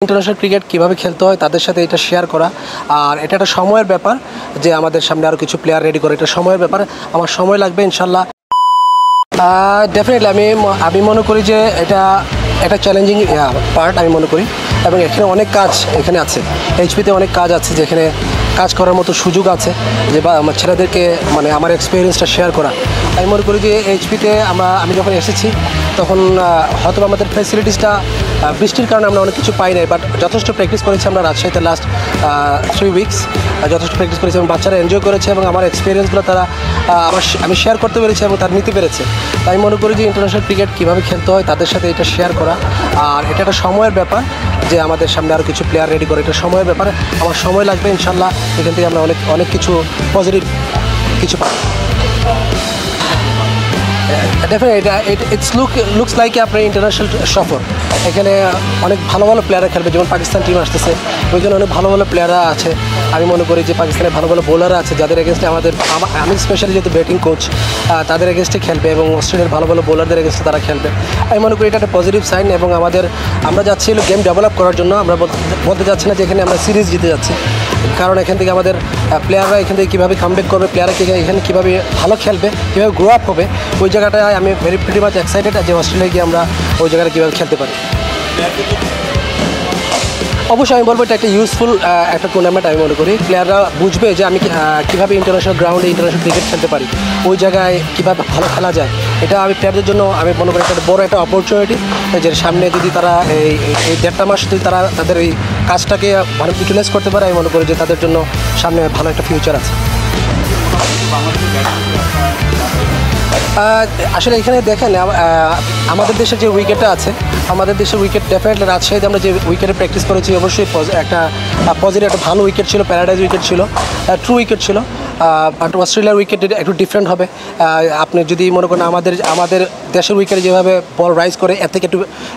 International cricket কীভাবে খেলতে হয় তাদের সাথে এটা শেয়ার করা। আর এটা একটা সময়ের ব্যাপার যে আমাদের সামনে আরও কিছু প্লেয়ার রেডি করে, এটা সময়ের ব্যাপার। আমার সময় লাগবে ইনশাল্লাহ। ডেফিনেটলি আমি মনে করি যে এটা একটা চ্যালেঞ্জিং পার্ট আমি মনে করি, এবং এখানে অনেক কাজ এখানে আছে। এইচপিতে অনেক কাজ আছে, যেখানে কাজ করার মতো সুযোগ আছে, যে বা আমার ছেলেদেরকে আমার এক্সপিরিয়েন্সটা শেয়ার করা। আমি মনে করি যে এইচপিতে আমি যখন এসেছি তখন হয়তো আমাদের ফ্যাসিলিটিসটা বৃষ্টির কারণে আমরা অনেক কিছু পাই নাই, বাট যথেষ্ট প্র্যাকটিস করেছি আমরা রাজশাহীতে লাস্ট 3 উইকস যথেষ্ট প্র্যাকটিস করেছি এবং বাচ্চারা এনজয় করেছে, এবং আমার এক্সপিরিয়েন্সগুলো তারা আমি শেয়ার করতে পেরেছি এবং তারা নিতে পেরেছে। তাই আমি মনে করি যে ইন্টারন্যাশনাল ক্রিকেট কীভাবে খেলতে হয় তাদের সাথে এটা শেয়ার করা। আর এটা একটা সময়ের ব্যাপার যে আমাদের সামনে আরও কিছু প্লেয়ার রেডি করে, এটা সময়ের ব্যাপার। আমার সময় লাগবে ইনশাল্লাহ, এখান থেকে আমরা অনেক কিছু পজিটিভ কিছু পাই। লুকস লাইক আপনার ইন্টারন্যাশনাল সফর। এখানে অনেক ভালো ভালো প্লেয়াররা খেলবে, যেমন পাকিস্তান টিম আসতেছে, ওইখানে অনেক ভালো ভালো প্লেয়াররা আছে। আমি মনে করি যে পাকিস্তানের ভালো ভালো বোলাররা আছে, যাদের এগেনস্টে আমি স্পেশালি যেহেতু ব্যাটিং কোচ, তাদের এগেনস্টে খেলবে, এবং অস্ট্রেলিয়ার ভালো ভালো বোলারদের এগেনস্টে তারা খেলবে। আমি মনে করি এটা একটা পজিটিভ সাইন, এবং আমরা যাচ্ছি গেম ডেভেলপ করার জন্য। আমরা বলতে যাচ্ছি না যে এখানে আমরা সিরিজ জিতে যাচ্ছি, কারণ এখান থেকে আমাদের প্লেয়াররা এখান থেকে কীভাবে কামব্যাক করবে, প্লেয়াররা এখানে কীভাবে ভালো খেলবে, কীভাবে গ্রো আপ হবে, ওই জায়গাটায় আমি প্রিটি মাচ এক্সাইটেড যে অস্ট্রেলিয়ায় গিয়ে আমরা ওই জায়গাটা কীভাবে খেলতে পারি। অবশ্যই আমি বলবো এটা একটা ইউজফুল একটা টুর্নামেন্ট। আমি মনে করি প্লেয়াররা বুঝবে যে আমি কীভাবে ইন্টারন্যাশনাল গ্রাউন্ডে ইন্টারন্যাশনাল ক্রিকেট খেলতে পারি, ওই জায়গায় কীভাবে ভালো খেলা যায়। এটা আমি প্লেয়ারদের জন্য আমি মনে করি একটা বড় একটা অপরচুনিটি, যে সামনে যদি তারা এই 1.5 মাস যদি তারা তাদের এই কাজটাকে ভালো ইউটিলাইজ করতে পারে, আমি মনে করি যে তাদের জন্য সামনে ভালো একটা ফিউচার আছে। আসলে এখানে দেখেন আমাদের দেশে যে উইকেটটা আছে, আমাদের দেশের উইকেট ডেফিনেটলি রাজশাহীতে আমরা যে উইকেটে প্র্যাকটিস করেছি, অবশ্যই একটা পজিটিভ একটা ভালো উইকেট ছিল, প্যারাডাইজ উইকেট ছিল, ট্রু উইকেট ছিল। বাট অস্ট্রেলিয়ার উইকেট একটু ডিফারেন্ট হবে। আপনি যদি মনে করেন আমাদের দেশের উইকেটে যেভাবে বল রাইজ করে, এর থেকে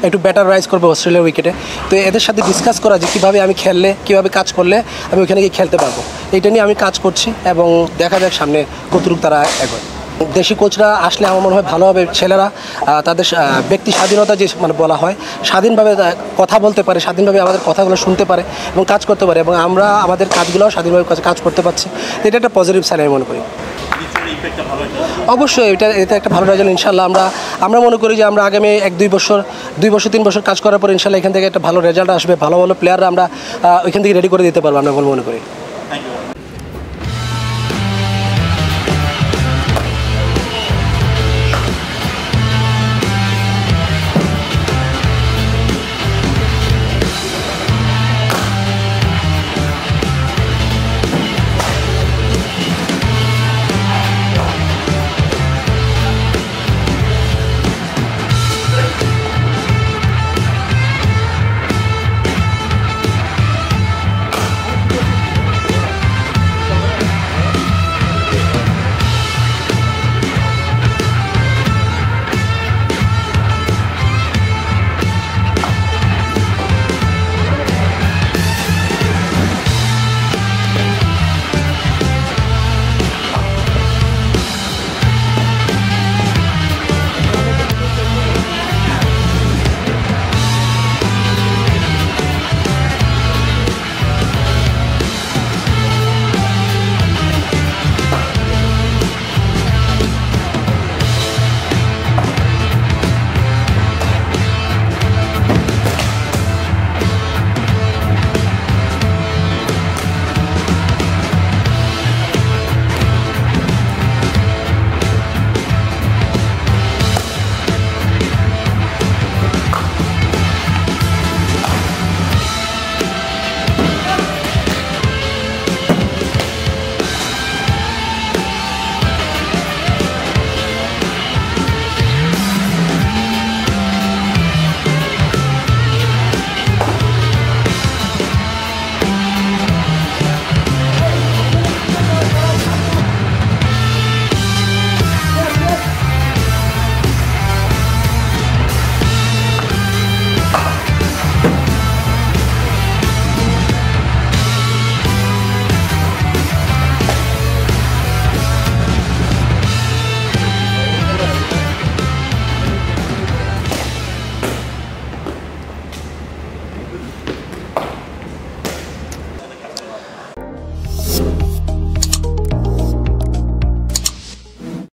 একটু বেটার রাইজ করবে অস্ট্রেলিয়ার উইকেটে। তো এদের সাথে ডিসকাস করা যে কীভাবে আমি খেললে, কীভাবে কাজ করলে আমি ওইখানে গিয়ে খেলতে পারবো, এটা নিয়ে আমি কাজ করছি, এবং দেখা যাক সামনে কতটুকু তারা এগোয়। দেশি কোচরা আসলে আমার মনে হয় ভালো হবে। ছেলেরা তাদের ব্যক্তি স্বাধীনতা যে বলা হয়, স্বাধীনভাবে কথা বলতে পারে, স্বাধীনভাবে আমাদের কথাগুলো শুনতে পারে এবং কাজ করতে পারে, এবং আমরা আমাদের কাজগুলোও স্বাধীনভাবে কাজ করতে পারছি। এটা একটা পজিটিভ সাইন আমি মনে করি। অবশ্যই এটা একটা ভালো রেজাল্ট ইনশাল্লাহ। আমরা মনে করি যে আমরা আগামী 2 বছর 3 বছর কাজ করার পর ইনশাল্লাহ এখান থেকে একটা ভালো রেজাল্ট আসবে, ভালো ভালো প্লেয়াররা আমরা ওইখান থেকে রেডি করে দিতে পারবো, আমরা মনে করি।